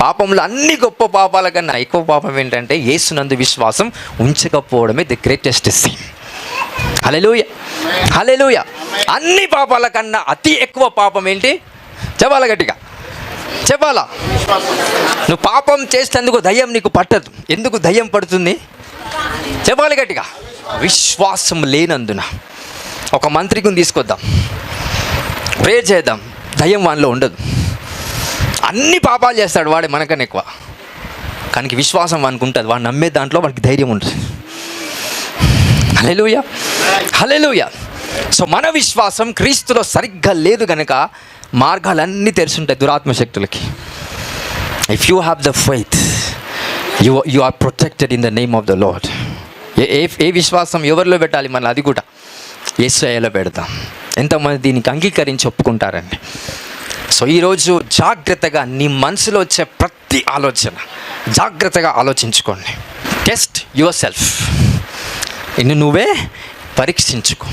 పాపంలో అన్ని గొప్ప పాపాల కన్నా ఎక్కువ పాపం ఏంటంటే యేసునందు విశ్వాసం ఉంచకపోవడమే ది గ్రేటెస్ట్ సిన్. హల్లెలూయా, హల్లెలూయా. అన్ని పాపాల కన్నా అతి ఎక్కువ పాపం ఏంటి? చెప్పాలా గట్టిగా, చెప్పాలా? నువ్వు పాపం చేసేందుకు దయ్యం నీకు పట్టదు. ఎందుకు దయ్యం పడుతుంది? చెప్పాలి గట్టిగా. విశ్వాసం లేనందున. ఒక మంత్రికుని తీసుకొద్దాం, ప్రే చేద్దాం, దయ్యం వానిలో ఉండదు. అన్ని పాపాలు చేస్తాడు వాడే మనకన్నా ఎక్కువ, కానీ విశ్వాసం వానికి ఉంటుంది. వాడు నమ్మే దాంట్లో వాడికి ధైర్యం ఉంటుంది. హల్లెలూయా, హల్లెలూయా. సో మన విశ్వాసం క్రీస్తులో సరిగ్గా లేదు కనుక మార్గాలన్నీ తెరుచుంటాయి దురాత్మ శక్తులకి. If you have the faith, you are protected in the name of the lord. ఏ విశ్వాసం ఎవరిలో పెట్టాలి? మన అది కూడా యేసయ్యలో పెడతాం. ఎంతమంది దీనికి అంగీకరించి ఒప్పుకుంటారండి? సో ఈరోజు జాగ్రత్తగా నీ మనసులో వచ్చే ప్రతి ఆలోచన జాగ్రత్తగా ఆలోచించుకోండి. టెస్ట్ యువర్ సెల్ఫ్, నిన్ను నువ్వే పరీక్షించుకో.